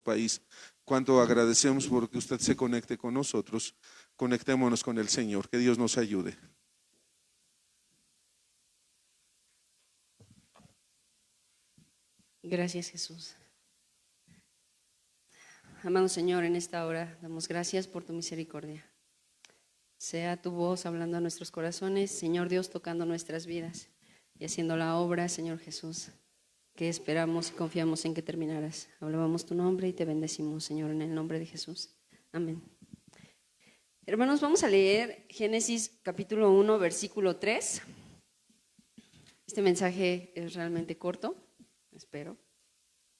país. Cuánto agradecemos porque usted se conecte con nosotros. Conectémonos con el Señor. Que Dios nos ayude. Gracias, Jesús. Amado Señor, en esta hora damos gracias por tu misericordia. Sea tu voz hablando a nuestros corazones, Señor Dios, tocando nuestras vidas y haciendo la obra, Señor Jesús, que esperamos y confiamos en que terminarás. Alabamos tu nombre y te bendecimos, Señor, en el nombre de Jesús. Amén. Hermanos, vamos a leer Génesis capítulo 1, versículo 3. Este mensaje es realmente corto, espero.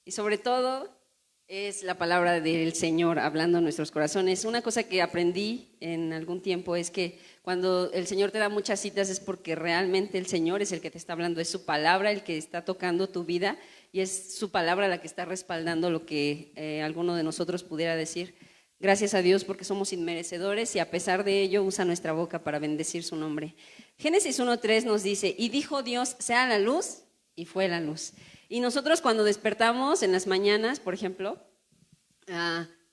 Y sobre todo es la palabra del Señor hablando en nuestros corazones. Una cosa que aprendí en algún tiempo es que cuando el Señor te da muchas citas es porque realmente el Señor es el que te está hablando, es su palabra el que está tocando tu vida y es su palabra la que está respaldando lo que alguno de nosotros pudiera decir. Gracias a Dios porque somos inmerecedores y a pesar de ello usa nuestra boca para bendecir su nombre. Génesis 1:3 nos dice, y dijo Dios, sea la luz, y fue la luz. Y nosotros cuando despertamos en las mañanas, por ejemplo,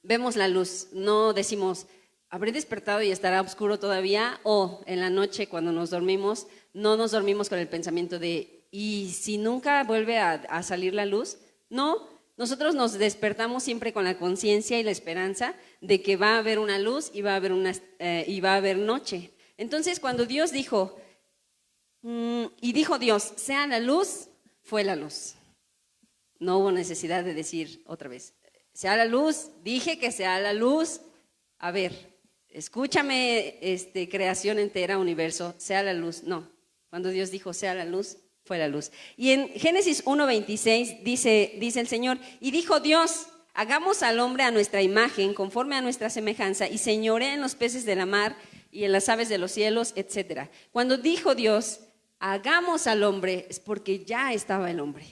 vemos la luz, no decimos, ¿habré despertado y estará oscuro todavía? O en la noche cuando nos dormimos, no nos dormimos con el pensamiento de, ¿y si nunca vuelve a salir la luz? No, nosotros nos despertamos siempre con la conciencia y la esperanza de que va a haber una luz y va a haber noche. Entonces cuando Dios dijo, y dijo Dios, sea la luz, fue la luz. No hubo necesidad de decir otra vez, sea la luz, dije que sea la luz. A ver, escúchame, creación entera, universo, sea la luz. No, cuando Dios dijo sea la luz, fue la luz. Y en Génesis 1:26 dice el Señor, y dijo Dios, hagamos al hombre a nuestra imagen, conforme a nuestra semejanza, y señoree en los peces de la mar y en las aves de los cielos, etc. Cuando dijo Dios, hagamos al hombre, es porque ya estaba el hombre.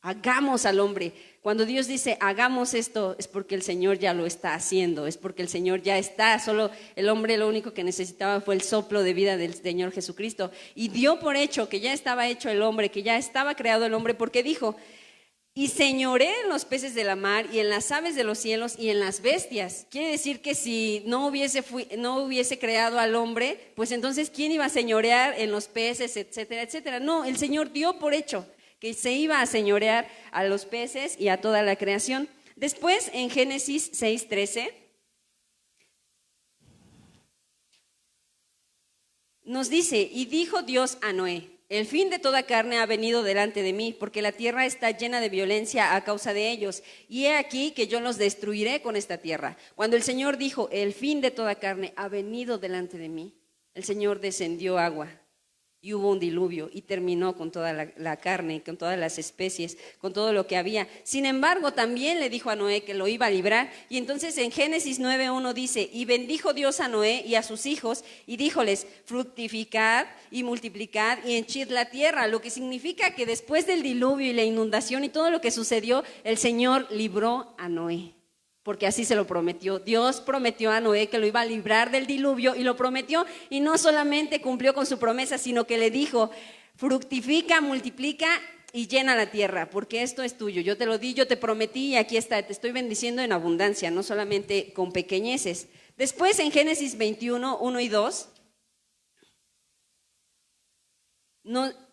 Hagamos al hombre. Cuando Dios dice hagamos esto es porque el Señor ya lo está haciendo, es porque el Señor ya está, solo el hombre lo único que necesitaba fue el soplo de vida del Señor Jesucristo y dio por hecho que ya estaba hecho el hombre, que ya estaba creado el hombre, porque dijo, y señoré en los peces de la mar y en las aves de los cielos y en las bestias. Quiere decir que si no hubiese creado al hombre, pues entonces ¿quién iba a señorear en los peces, etcétera, etcétera? No, el Señor dio por hecho que se iba a señorear a los peces y a toda la creación. Después, en Génesis 6:13, nos dice, y dijo Dios a Noé, el fin de toda carne ha venido delante de mí, porque la tierra está llena de violencia a causa de ellos, y he aquí que yo los destruiré con esta tierra. Cuando el Señor dijo, el fin de toda carne ha venido delante de mí, el Señor descendió agua. Y hubo un diluvio y terminó con toda la carne, con todas las especies, con todo lo que había. Sin embargo, también le dijo a Noé que lo iba a librar. Y entonces en Génesis 9:1 dice, y bendijo Dios a Noé y a sus hijos, y díjoles, fructificad y multiplicad y henchid la tierra. Lo que significa que después del diluvio y la inundación y todo lo que sucedió, el Señor libró a Noé. Porque así se lo prometió. Dios prometió a Noé que lo iba a librar del diluvio y lo prometió, y no solamente cumplió con su promesa, sino que le dijo, fructifica, multiplica y llena la tierra, porque esto es tuyo, yo te lo di, yo te prometí y aquí está, te estoy bendiciendo en abundancia, no solamente con pequeñeces. Después en Génesis 21:1 y 2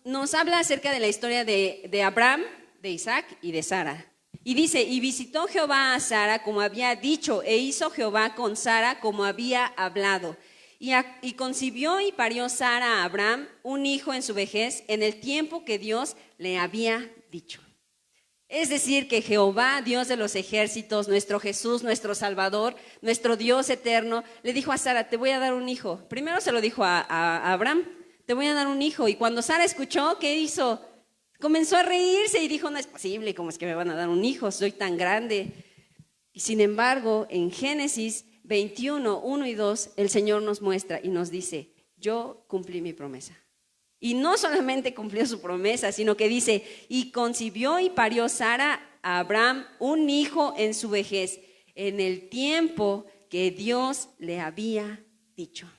nos habla acerca de la historia de Abraham, de Isaac y de Sara. Y dice, y visitó Jehová a Sara como había dicho, e hizo Jehová con Sara como había hablado. Y concibió y parió Sara a Abraham un hijo en su vejez, en el tiempo que Dios le había dicho. Es decir, que Jehová, Dios de los ejércitos, nuestro Jesús, nuestro Salvador, nuestro Dios eterno, le dijo a Sara, te voy a dar un hijo. Primero se lo dijo a Abraham, te voy a dar un hijo. Y cuando Sara escuchó, ¿qué hizo? Comenzó a reírse y dijo, no es posible, ¿cómo es que me van a dar un hijo? Soy tan grande. Y sin embargo, en Génesis 21:1 y 2, el Señor nos muestra y nos dice, yo cumplí mi promesa. Y no solamente cumplió su promesa, sino que dice, y concibió y parió Sara a Abraham un hijo en su vejez, en el tiempo que Dios le había dicho.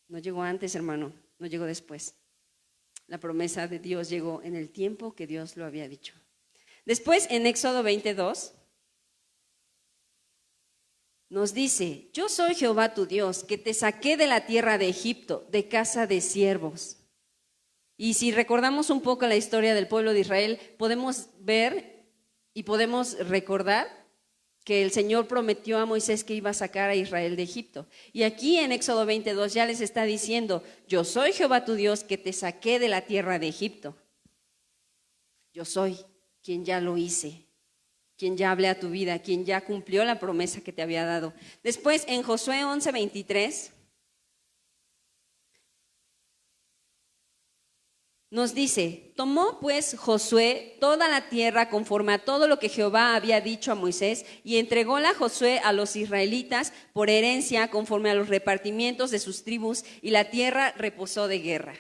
No llegó antes, hermano, no llegó después. La promesa de Dios llegó en el tiempo que Dios lo había dicho. Después, en Éxodo 22, nos dice: yo soy Jehová tu Dios, que te saqué de la tierra de Egipto, de casa de siervos. Y si recordamos un poco la historia del pueblo de Israel, podemos ver y podemos recordar que el Señor prometió a Moisés que iba a sacar a Israel de Egipto. Y aquí en Éxodo 22 ya les está diciendo: yo soy Jehová tu Dios, que te saqué de la tierra de Egipto. Yo soy quien ya lo hice, quien ya hablé a tu vida, quien ya cumplió la promesa que te había dado. Después en Josué 11:23 nos dice: tomó pues Josué toda la tierra conforme a todo lo que Jehová había dicho a Moisés, y entrególa Josué a los israelitas por herencia conforme a los repartimientos de sus tribus, y la tierra reposó de guerra.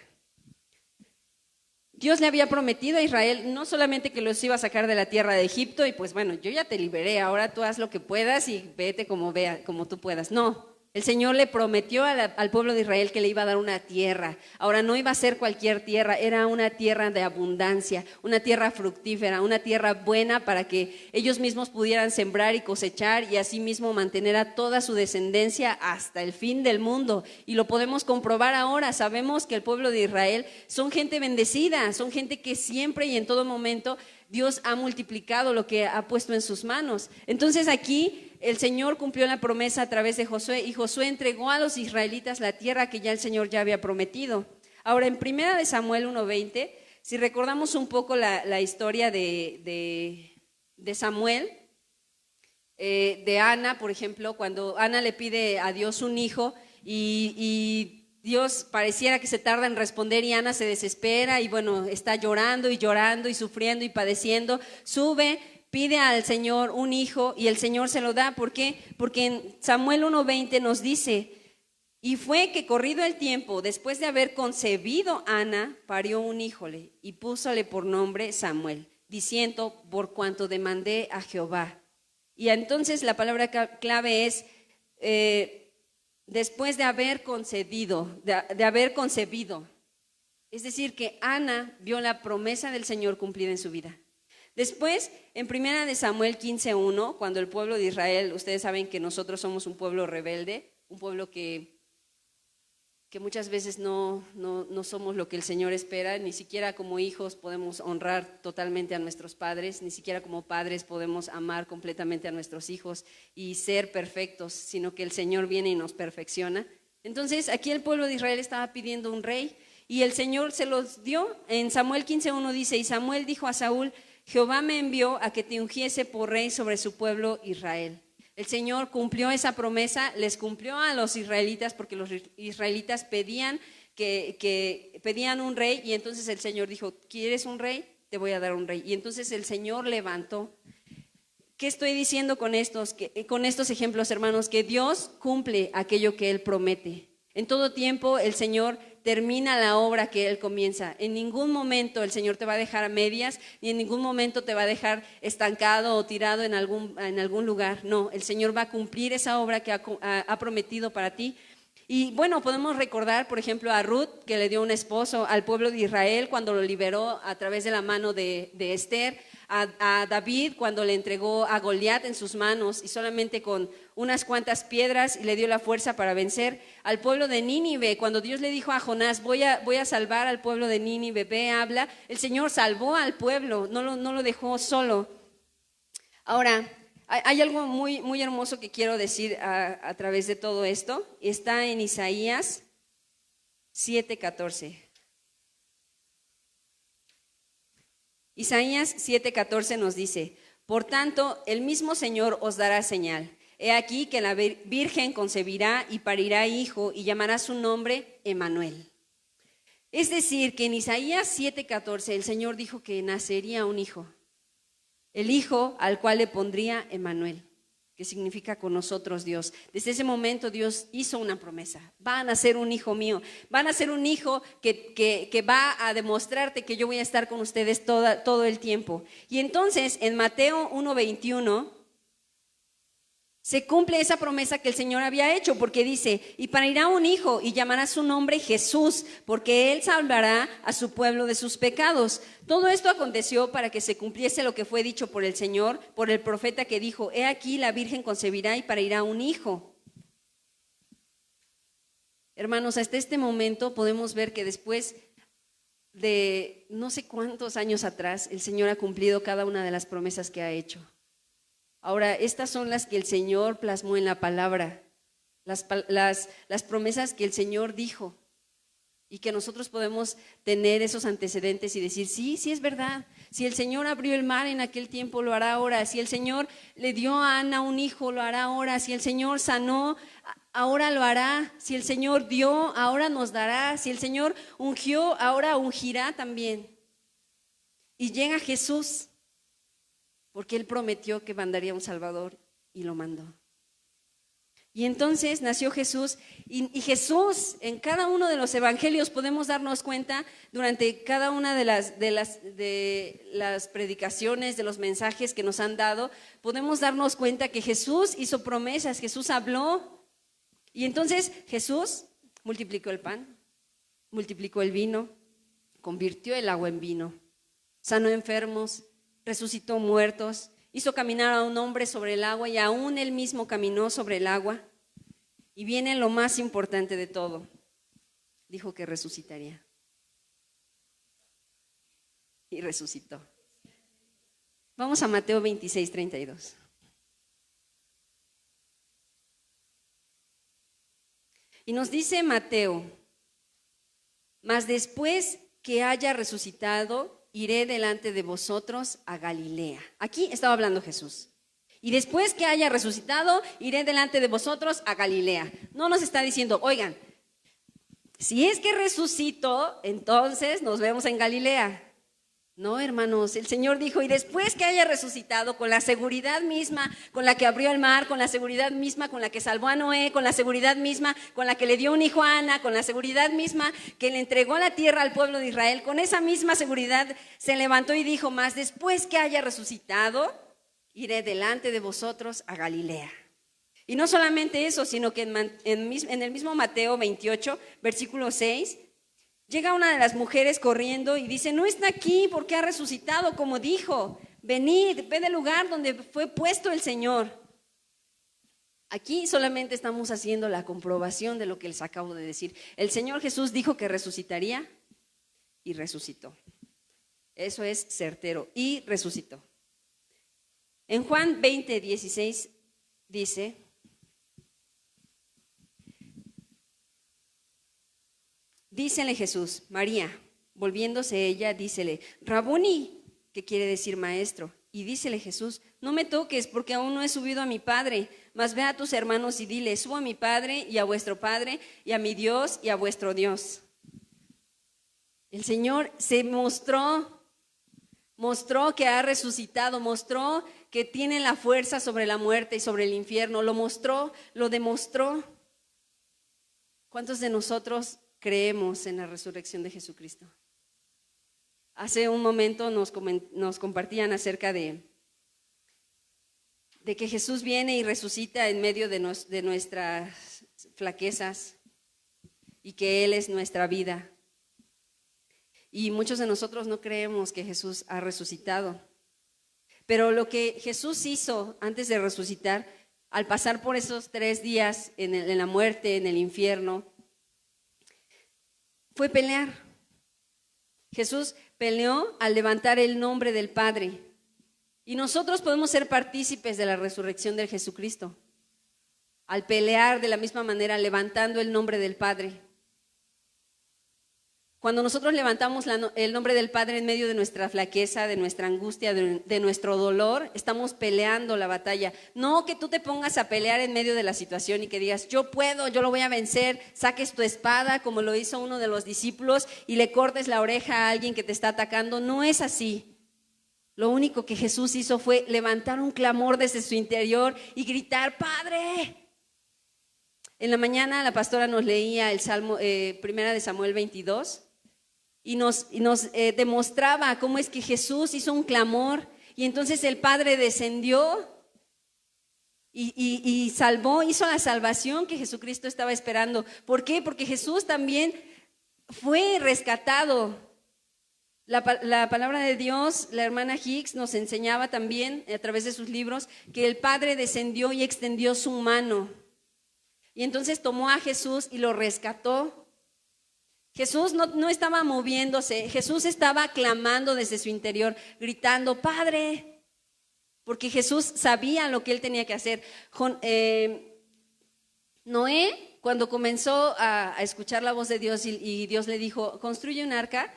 Dios le había prometido a Israel no solamente que los iba a sacar de la tierra de Egipto y pues bueno, yo ya te liberé, ahora tú haz lo que puedas y vete como tú puedas. No, el Señor le prometió al pueblo de Israel que le iba a dar una tierra. Ahora no iba a ser cualquier tierra, era una tierra de abundancia, una tierra fructífera, una tierra buena para que ellos mismos pudieran sembrar y cosechar y asimismo mantener a toda su descendencia hasta el fin del mundo. Y lo podemos comprobar ahora. Sabemos que el pueblo de Israel son gente bendecida, son gente que siempre y en todo momento Dios ha multiplicado lo que ha puesto en sus manos. Entonces aquí el Señor cumplió la promesa a través de Josué, y Josué entregó a los israelitas la tierra que ya el Señor ya había prometido. Ahora, en 1 Samuel 1:20, si recordamos un poco la historia de Samuel, de Ana, por ejemplo, cuando Ana le pide a Dios un hijo y Dios pareciera que se tarda en responder y Ana se desespera y bueno, está llorando y sufriendo y padeciendo, sube, pide al Señor un hijo y el Señor se lo da. ¿Por qué? Porque en Samuel 1:20 nos dice: y fue que corrido el tiempo, después de haber concebido Ana, parió un híjole y púsole por nombre Samuel, diciendo: por cuanto demandé a Jehová. Y entonces la palabra clave es después de haber concebido, de haber concebido. Es decir, que Ana vio la promesa del Señor cumplida en su vida. Después, en 1 Samuel 15:1, cuando el pueblo de Israel, ustedes saben que nosotros somos un pueblo rebelde, un pueblo que muchas veces no somos lo que el Señor espera, ni siquiera como hijos podemos honrar totalmente a nuestros padres, ni siquiera como padres podemos amar completamente a nuestros hijos y ser perfectos, sino que el Señor viene y nos perfecciona. Entonces, aquí el pueblo de Israel estaba pidiendo un rey y el Señor se los dio. En Samuel 15:1 dice: y Samuel dijo a Saúl: Jehová me envió a que te ungiese por rey sobre su pueblo Israel. El Señor cumplió esa promesa, les cumplió a los israelitas porque los israelitas pedían pedían un rey y entonces el Señor dijo: ¿quieres un rey? Te voy a dar un rey. Y entonces el Señor levantó. ¿Qué estoy diciendo con estos ejemplos, hermanos? Que Dios cumple aquello que Él promete. En todo tiempo el Señor termina la obra que Él comienza. En ningún momento el Señor te va a dejar a medias, ni en ningún momento te va a dejar estancado o tirado en algún lugar. No, el Señor va a cumplir esa obra que ha prometido para ti. Y bueno, podemos recordar, por ejemplo, a Ruth, que le dio un esposo al pueblo de Israel cuando lo liberó a través de la mano de Esther, a David cuando le entregó a Goliat en sus manos y solamente con unas cuantas piedras le dio la fuerza para vencer, al pueblo de Nínive, cuando Dios le dijo a Jonás: voy a salvar al pueblo de Nínive, ve, habla. El Señor salvó al pueblo, no lo dejó solo. Ahora, hay algo muy, muy hermoso que quiero decir a través de todo esto. Está en Isaías 7:14. Isaías 7:14 nos dice: por tanto, el mismo Señor os dará señal. He aquí que la Virgen concebirá y parirá hijo y llamará su nombre Emmanuel. Es decir, que en Isaías 7:14 el Señor dijo que nacería un hijo. El hijo al cual le pondría Emmanuel, que significa con nosotros Dios. Desde ese momento Dios hizo una promesa: van a ser un hijo mío, van a ser un hijo que va a demostrarte que yo voy a estar con ustedes todo el tiempo. Y entonces en Mateo 1:21 se cumple esa promesa que el Señor había hecho, porque dice, y parirá un hijo y llamará su nombre Jesús, porque él salvará a su pueblo de sus pecados. Todo esto aconteció para que se cumpliese lo que fue dicho por el Señor, por el profeta que dijo, he aquí la virgen concebirá y parirá un hijo. Hermanos, hasta este momento podemos ver que después de no sé cuántos años atrás, el Señor ha cumplido cada una de las promesas que ha hecho. Ahora, estas son las que el Señor plasmó en la palabra, las promesas que el Señor dijo, y que nosotros podemos tener esos antecedentes y decir, sí, sí es verdad. Si el Señor abrió el mar en aquel tiempo, lo hará ahora. Si el Señor le dio a Ana un hijo, lo hará ahora. Si el Señor sanó, ahora lo hará. Si el Señor dio, ahora nos dará. Si el Señor ungió, ahora ungirá también. Y llega Jesús, porque Él prometió que mandaría un Salvador y lo mandó. Y entonces nació Jesús, y Jesús en cada uno de los evangelios podemos darnos cuenta durante cada una de las predicaciones, de los mensajes que nos han dado, podemos darnos cuenta que Jesús hizo promesas, Jesús habló, y entonces Jesús multiplicó el pan, multiplicó el vino, convirtió el agua en vino, sanó enfermos, resucitó muertos, hizo caminar a un hombre sobre el agua y aún él mismo caminó sobre el agua. Y viene lo más importante de todo. Dijo que resucitaría. Y resucitó. Vamos a Mateo 26, 32. Y nos dice Mateo, mas después que haya resucitado, iré delante de vosotros a Galilea. Aquí estaba hablando Jesús. Y después que haya resucitado, iré delante de vosotros a Galilea. No nos está diciendo, oigan, si es que resucito, entonces nos vemos en Galilea. No, hermanos, el Señor dijo, y después que haya resucitado, con la seguridad misma con la que abrió el mar, con la seguridad misma con la que salvó a Noé, con la seguridad misma con la que le dio un hijo a Ana, con la seguridad misma que le entregó la tierra al pueblo de Israel, con esa misma seguridad se levantó y dijo, más después que haya resucitado, iré delante de vosotros a Galilea. Y no solamente eso, sino que en el mismo Mateo 28, versículo 6, llega una de las mujeres corriendo y dice, no está aquí porque ha resucitado como dijo, venid, ved el lugar donde fue puesto el Señor. Aquí solamente estamos haciendo la comprobación de lo que les acabo de decir. El Señor Jesús dijo que resucitaría y resucitó. Eso es certero, y resucitó. En Juan 20, 16 dice, dícele Jesús, María, volviéndose ella, dícele, Rabuni, que quiere decir maestro. Y dícele Jesús, no me toques porque aún no he subido a mi Padre, mas ve a tus hermanos y dile, subo a mi Padre y a vuestro Padre y a mi Dios y a vuestro Dios. El Señor se mostró que ha resucitado, mostró que tiene la fuerza sobre la muerte y sobre el infierno, lo mostró, lo demostró. ¿Cuántos de nosotros creemos en la resurrección de Jesucristo? Hace un momento nos compartían acerca de que Jesús viene y resucita en medio de nuestras flaquezas y que Él es nuestra vida. Y muchos de nosotros no creemos que Jesús ha resucitado. Pero lo que Jesús hizo antes de resucitar, al pasar por esos 3 días en la muerte, en el infierno, fue pelear. Jesús peleó al levantar el nombre del Padre. Y nosotros podemos ser partícipes de la resurrección de Jesucristo, al pelear de la misma manera, levantando el nombre del Padre. Cuando nosotros levantamos el nombre del Padre en medio de nuestra flaqueza, de nuestra angustia, de nuestro dolor, estamos peleando la batalla. No que tú te pongas a pelear en medio de la situación y que digas, yo puedo, yo lo voy a vencer, saques tu espada como lo hizo uno de los discípulos y le cortes la oreja a alguien que te está atacando. No es así. Lo único que Jesús hizo fue levantar un clamor desde su interior y gritar, ¡Padre! En la mañana la pastora nos leía el Salmo, primera de Samuel 22, y nos demostraba cómo es que Jesús hizo un clamor y entonces el Padre descendió y salvó, hizo la salvación que Jesucristo estaba esperando. ¿Por qué? Porque Jesús también fue rescatado. La palabra de Dios, la hermana Hicks nos enseñaba también a través de sus libros que el Padre descendió y extendió su mano. Y entonces tomó a Jesús y lo rescató. Jesús no estaba moviéndose, Jesús estaba clamando desde su interior, gritando, Padre, porque Jesús sabía lo que él tenía que hacer. Noé, cuando comenzó a escuchar la voz de Dios y Dios le dijo, construye un arca,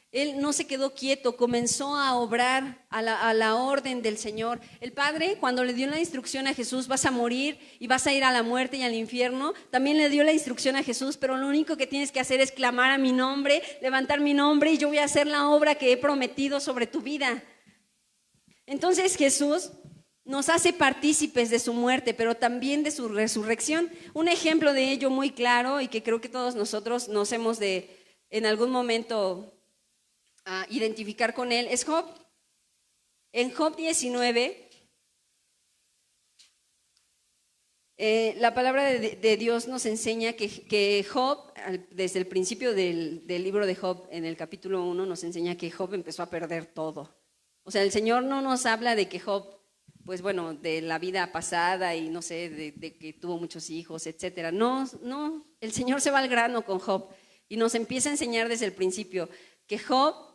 él no se quedó quieto, comenzó a obrar a la orden del Señor. El Padre, cuando le dio la instrucción a Jesús, vas a morir y vas a ir a la muerte y al infierno, también le dio la instrucción a Jesús, pero lo único que tienes que hacer es clamar a mi nombre, levantar mi nombre y yo voy a hacer la obra que he prometido sobre tu vida. Entonces Jesús nos hace partícipes de su muerte, pero también de su resurrección. Un ejemplo de ello muy claro y que creo que todos nosotros nos hemos de en algún momento identificar con él es Job. En Job 19, la palabra de Dios nos enseña que Job, desde el principio del libro de Job, en el capítulo 1, nos enseña que Job empezó a perder todo. O sea, el Señor no nos habla de que Job, pues bueno, de la vida pasada y no sé, de que tuvo muchos hijos, etcétera. No, el Señor se va al grano con Job y nos empieza a enseñar desde el principio que Job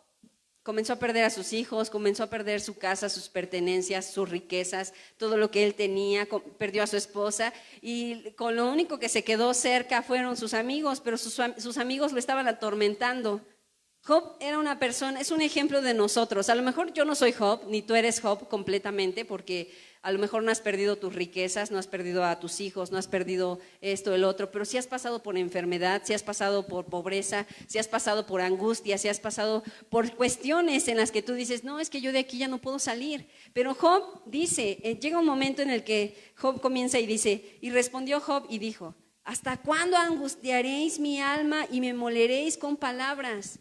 comenzó a perder a sus hijos, comenzó a perder su casa, sus pertenencias, sus riquezas, todo lo que él tenía, perdió a su esposa y con lo único que se quedó cerca fueron sus amigos, pero sus amigos lo estaban atormentando. Job era una persona, es un ejemplo de nosotros. A lo mejor yo no soy Job, ni tú eres Job completamente, porque a lo mejor no has perdido tus riquezas, no has perdido a tus hijos, no has perdido esto, el otro, pero si has pasado por enfermedad, si has pasado por pobreza, si has pasado por angustia, si has pasado por cuestiones en las que tú dices, no, es que yo de aquí ya no puedo salir. Pero Job dice, llega un momento en el que Job comienza y dice, y respondió Job y dijo, ¿hasta cuándo angustiaréis mi alma y me moleréis con palabras?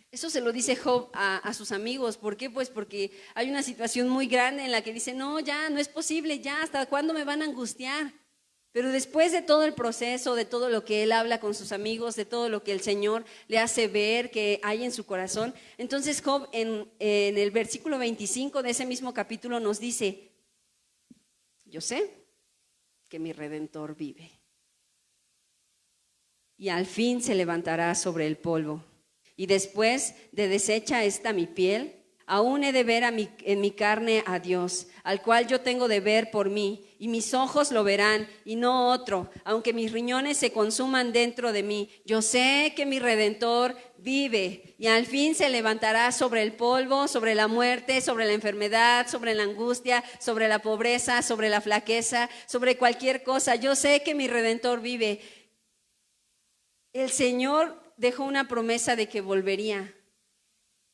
Eso se lo dice Job a sus amigos. ¿Por qué? Pues porque hay una situación muy grande en la que dice, no, ya, no es posible, ya, ¿hasta cuándo me van a angustiar? Pero después de todo el proceso, de todo lo que él habla con sus amigos, de todo lo que el Señor le hace ver que hay en su corazón, entonces Job en el versículo 25 de ese mismo capítulo nos dice, yo sé que mi Redentor vive y al fin se levantará sobre el polvo. Y después de deshecha está mi piel, aún he de ver en mi carne a Dios, al cual yo tengo de ver por mí, y mis ojos lo verán, y no otro, aunque mis riñones se consuman dentro de mí. Yo sé que mi Redentor vive, y al fin se levantará sobre el polvo, sobre la muerte, sobre la enfermedad, sobre la angustia, sobre la pobreza, sobre la flaqueza, sobre cualquier cosa. Yo sé que mi Redentor vive. El Señor dejó una promesa de que volvería.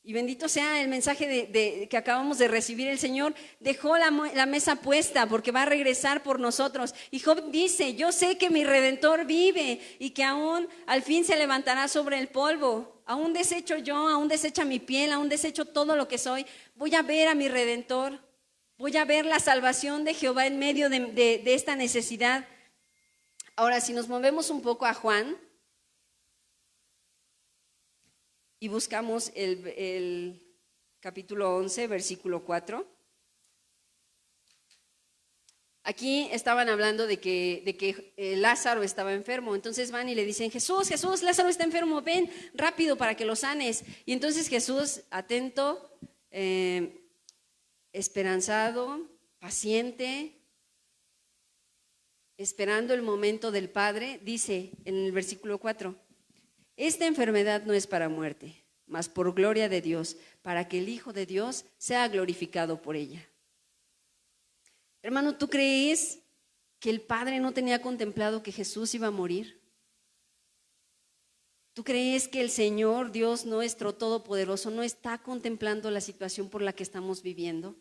Y bendito sea el mensaje que acabamos de recibir. El Señor dejó la mesa puesta porque va a regresar por nosotros. Y Job dice, yo sé que mi Redentor vive y que aún al fin se levantará sobre el polvo. Aún desecho yo, aún desecha mi piel, aún desecho todo lo que soy. Voy a ver a mi Redentor. Voy a ver la salvación de Jehová en medio de esta necesidad. Ahora, si nos movemos un poco a Juan y buscamos el capítulo 11, versículo 4. Aquí estaban hablando de que Lázaro estaba enfermo. Entonces van y le dicen, Jesús, Lázaro está enfermo, ven rápido para que lo sanes. Y entonces Jesús, atento, esperanzado, paciente, esperando el momento del Padre, dice en el versículo 4, esta enfermedad no es para muerte, mas por gloria de Dios, para que el Hijo de Dios sea glorificado por ella. Hermano, ¿tú crees que el Padre no tenía contemplado que Jesús iba a morir? ¿Tú crees que el Señor, Dios nuestro Todopoderoso, no está contemplando la situación por la que estamos viviendo?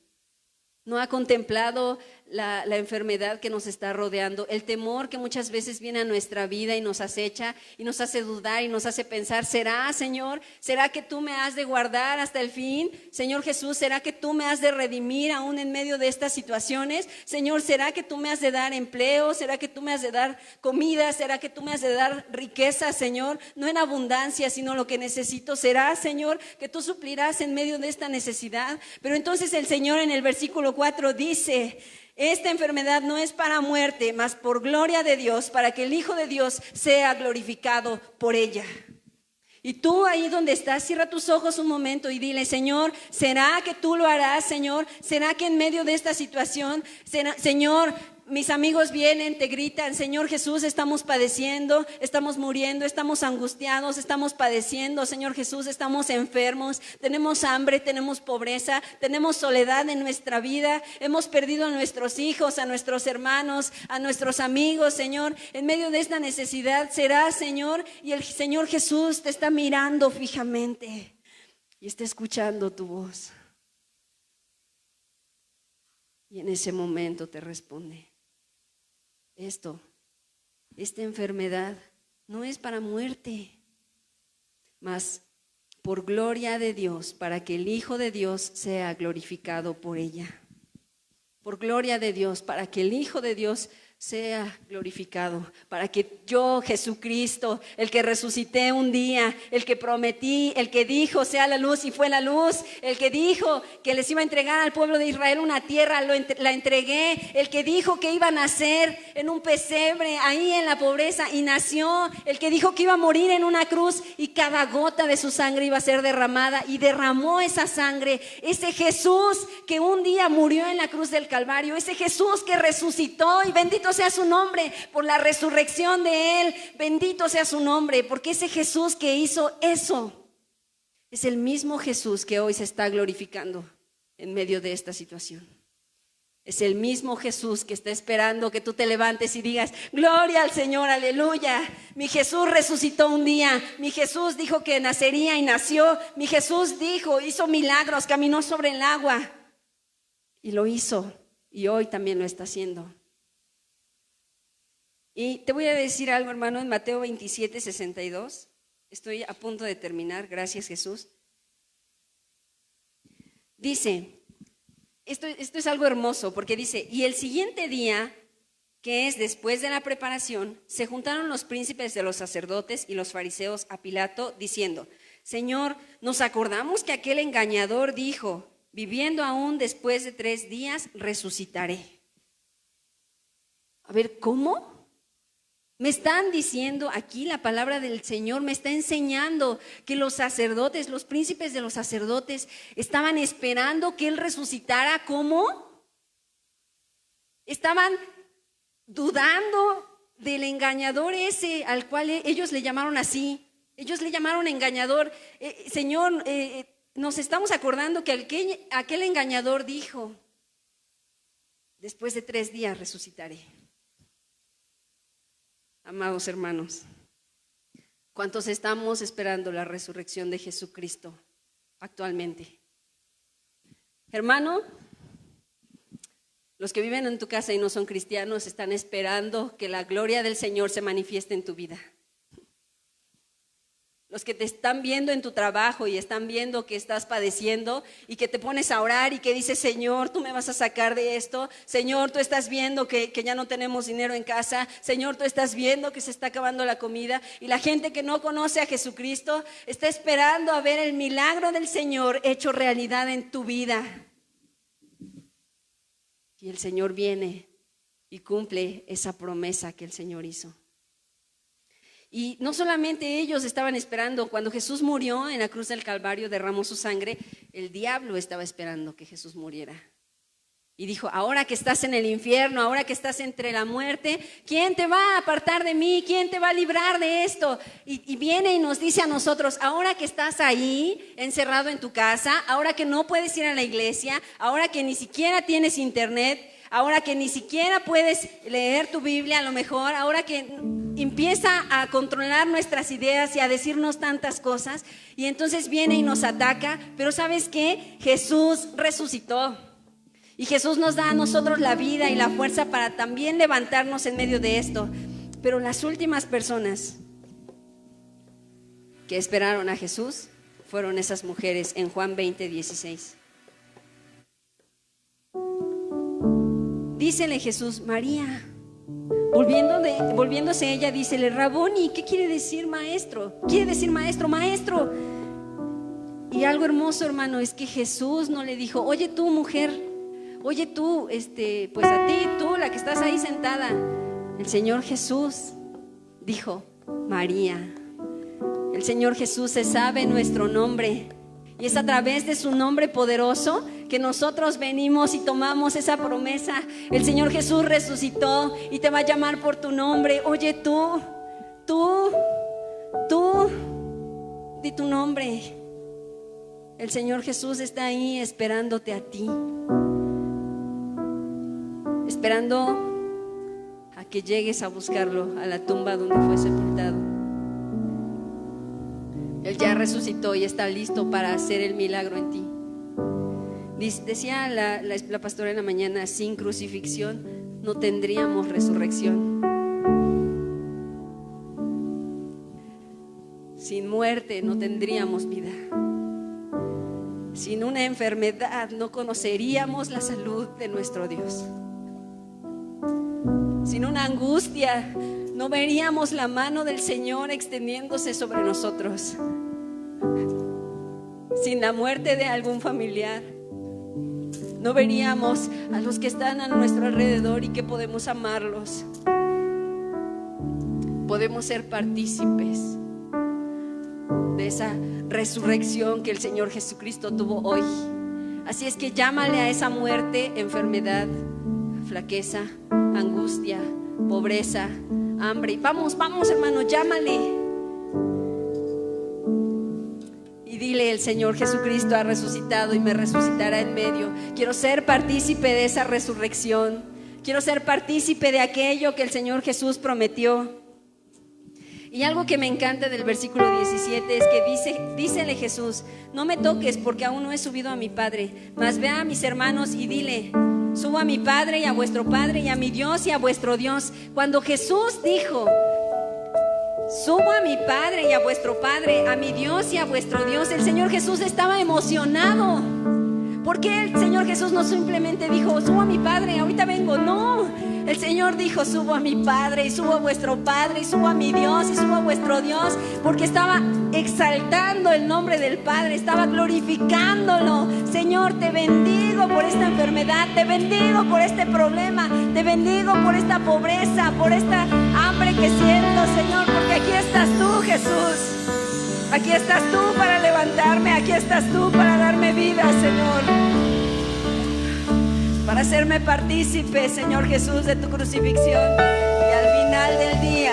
No ha contemplado la enfermedad que nos está rodeando, el temor que muchas veces viene a nuestra vida y nos acecha y nos hace dudar y nos hace pensar, ¿será, Señor? ¿Será que tú me has de guardar hasta el fin? Señor Jesús, ¿será que tú me has de redimir aún en medio de estas situaciones? Señor, ¿será que tú me has de dar empleo? ¿Será que tú me has de dar comida? ¿Será que tú me has de dar riqueza, Señor? No en abundancia, sino lo que necesito. ¿Será, Señor, que tú suplirás en medio de esta necesidad? Pero entonces el Señor en el versículo 4 dice: esta enfermedad no es para muerte, mas por gloria de Dios, para que el Hijo de Dios sea glorificado por ella. Y tú ahí donde estás, cierra tus ojos un momento y dile: Señor, ¿será que tú lo harás, Señor? ¿Será que en medio de esta situación, Señor, mis amigos vienen, te gritan: Señor Jesús, estamos padeciendo, estamos muriendo, estamos angustiados, estamos padeciendo, Señor Jesús, estamos enfermos, tenemos hambre, tenemos pobreza, tenemos soledad en nuestra vida, hemos perdido a nuestros hijos, a nuestros hermanos, a nuestros amigos, Señor, en medio de esta necesidad, será, Señor, y el Señor Jesús te está mirando fijamente y está escuchando tu voz. Y en ese momento te responde: esta enfermedad no es para muerte, mas por gloria de Dios, para que el Hijo de Dios sea glorificado por ella. Por gloria de Dios, para que el Hijo de Dios sea glorificado, para que yo, Jesucristo, el que resucité un día, el que prometí, el que dijo sea la luz y fue la luz, el que dijo que les iba a entregar al pueblo de Israel una tierra, la entregué, el que dijo que iba a nacer en un pesebre ahí en la pobreza y nació, el que dijo que iba a morir en una cruz y cada gota de su sangre iba a ser derramada y derramó esa sangre, ese Jesús que un día murió en la cruz del Calvario, ese Jesús que resucitó, y bendito sea su nombre por la resurrección de Él, bendito sea su nombre, porque ese Jesús que hizo eso es el mismo Jesús que hoy se está glorificando en medio de esta situación. Es el mismo Jesús que está esperando que tú te levantes y digas: gloria al Señor, aleluya. Mi Jesús resucitó un día, mi Jesús dijo que nacería y nació, mi Jesús dijo, hizo milagros, caminó sobre el agua y lo hizo, y hoy también lo está haciendo. Y te voy a decir algo, hermano, en Mateo 27, 62. Estoy a punto de terminar, gracias Jesús. Dice, esto es algo hermoso, porque dice: y el siguiente día, que es después de la preparación, se juntaron los príncipes de los sacerdotes y los fariseos a Pilato, diciendo: Señor, nos acordamos que aquel engañador dijo: viviendo aún después de 3 días, resucitaré. A ver, ¿cómo? Me están diciendo aquí, la palabra del Señor me está enseñando que los sacerdotes, los príncipes de los sacerdotes, estaban esperando que Él resucitara. ¿Cómo? Estaban dudando del engañador ese al cual ellos le llamaron así. Ellos le llamaron engañador. Señor, nos estamos acordando que aquel engañador dijo: después de 3 días resucitaré. Amados hermanos, ¿cuántos estamos esperando la resurrección de Jesucristo actualmente? Hermano, los que viven en tu casa y no son cristianos están esperando que la gloria del Señor se manifieste en tu vida. Los que te están viendo en tu trabajo y están viendo que estás padeciendo y que te pones a orar y que dices: Señor, tú me vas a sacar de esto. Señor, tú estás viendo que ya no tenemos dinero en casa. Señor, tú estás viendo que se está acabando la comida. Y la gente que no conoce a Jesucristo está esperando a ver el milagro del Señor hecho realidad en tu vida. Y el Señor viene y cumple esa promesa que el Señor hizo. Y no solamente ellos estaban esperando, cuando Jesús murió en la cruz del Calvario, derramó su sangre, el diablo estaba esperando que Jesús muriera. Y dijo: ahora que estás en el infierno, ahora que estás entre la muerte, ¿quién te va a apartar de mí? ¿Quién te va a librar de esto? Y viene y nos dice a nosotros: ahora que estás ahí, encerrado en tu casa, ahora que no puedes ir a la iglesia, ahora que ni siquiera tienes internet, ahora que ni siquiera puedes leer tu Biblia a lo mejor, ahora que empieza a controlar nuestras ideas y a decirnos tantas cosas, y entonces viene y nos ataca. Pero ¿sabes qué? Jesús resucitó. Y Jesús nos da a nosotros la vida y la fuerza para también levantarnos en medio de esto. Pero las últimas personas que esperaron a Jesús fueron esas mujeres en Juan 20:16. Dícele Jesús, María. Volviéndose ella, dícele, Raboni, ¿qué quiere decir maestro? Quiere decir maestro, maestro. Y algo hermoso, hermano, es que Jesús no le dijo, oye tú mujer, oye tú, pues a ti, tú la que estás ahí sentada. El Señor Jesús dijo, María. El Señor Jesús se sabe nuestro nombre y es a través de su nombre poderoso que nosotros venimos y tomamos esa promesa. El Señor Jesús resucitó y te va a llamar por tu nombre. Oye tú, di tu nombre. El Señor Jesús está ahí esperándote a ti, esperando a que llegues a buscarlo a la tumba donde fue sepultado. Él ya resucitó y está listo para hacer el milagro en ti. Decía la pastora en la mañana, sin crucifixión no tendríamos resurrección. Sin muerte no tendríamos vida. Sin una enfermedad no conoceríamos la salud de nuestro Dios. Sin una angustia no veríamos la mano del Señor extendiéndose sobre nosotros. Sin la muerte de algún familiar no veríamos a los que están a nuestro alrededor y que podemos amarlos. Podemos ser partícipes de esa resurrección que el Señor Jesucristo tuvo hoy. Así es que llámale a esa muerte, enfermedad, flaqueza, angustia, pobreza, hambre. Vamos hermano, llámale. Y dile, el Señor Jesucristo ha resucitado y me resucitará en medio. Quiero ser partícipe de esa resurrección. Quiero ser partícipe de aquello que el Señor Jesús prometió. Y algo que me encanta del versículo 17 es que dícele Jesús, no me toques porque aún no he subido a mi Padre, mas ve a mis hermanos y dile, subo a mi Padre y a vuestro Padre y a mi Dios y a vuestro Dios. Cuando Jesús dijo, subo a mi Padre y a vuestro Padre, a mi Dios y a vuestro Dios, el Señor Jesús estaba emocionado. Porque el Señor Jesús no simplemente dijo, subo a mi Padre, ahorita vengo. No, el Señor dijo, subo a mi Padre y subo a vuestro Padre y subo a mi Dios y subo a vuestro Dios. Porque estaba exaltando el nombre del Padre, estaba glorificándolo. Señor, te bendigo por esta enfermedad, te bendigo por este problema, te bendigo por esta pobreza, por esta hambre que siento, Señor, porque aquí estás tú, Jesús. Aquí estás tú para levantarme, aquí estás tú para darme vida, Señor. Para hacerme partícipe, Señor Jesús, de tu crucifixión. Y al final del día,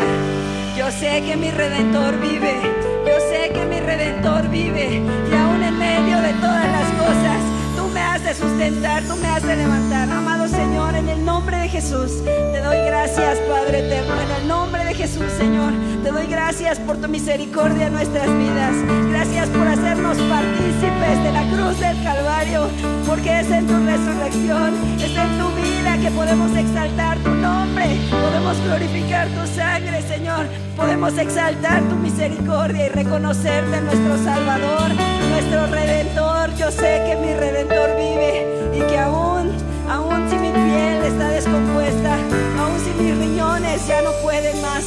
yo sé que mi Redentor vive. Yo sé que mi Redentor vive. Y aún en medio de todas las cosas, tú me has de sustentar, tú me has de levantar. Amado Señor, en el nombre de Jesús, te doy gracias, Padre eterno. En el nombre de Jesús, Señor, te doy gracias por tu misericordia en nuestras vidas. Gracias por hacernos partícipes de la cruz del Calvario, porque es en tu resurrección, es en tu vida que podemos exaltar tu nombre, podemos glorificar tu sangre, Señor, podemos exaltar tu misericordia y reconocerte nuestro Salvador, nuestro Redentor. Yo sé que mi Redentor vive y que aún si mi piel está descompuesta, aún si mis riñones ya no pueden más,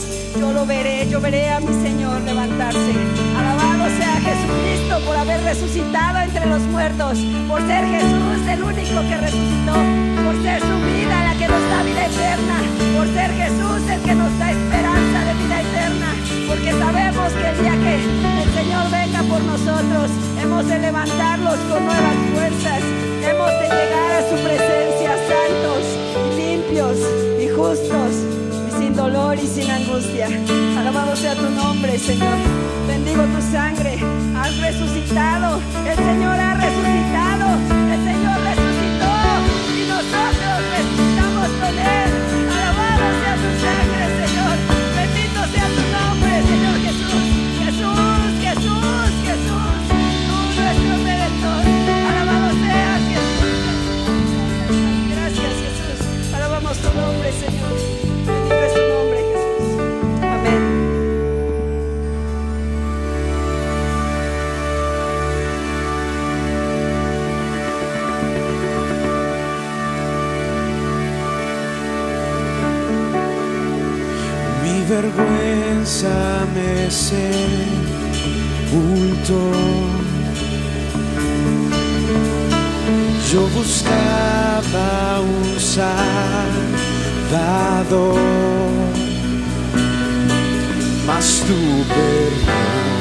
yo veré a mi Señor levantarse. Alabado sea Jesucristo por haber resucitado entre los muertos, por ser Jesús el único que resucitó, por ser su vida la que nos da vida eterna, por ser Jesús el que nos da esperanza de vida eterna, porque sabemos que el día que el Señor venga por nosotros, hemos de levantarlos con nuevas fuerzas, hemos de llegar a su presencia santos, limpios y justos, y sin dolor y sin angustia. Alabado sea tu nombre, Señor. Bendigo tu sangre. Has resucitado. El Señor ha resucitado. El Señor resucitó y nosotros resucitamos con Él. Alabado sea tu sangre, Señor. Bendito sea tu nombre, Señor Jesús. Jesús, Jesús, Jesús. Tú, nuestro Redentor. Alabado seas, Jesús. Señor. Bendito es tu nombre, Jesús. Amén. Mi vergüenza me sepultó. Yo buscaba un Salvador, mas tu perdón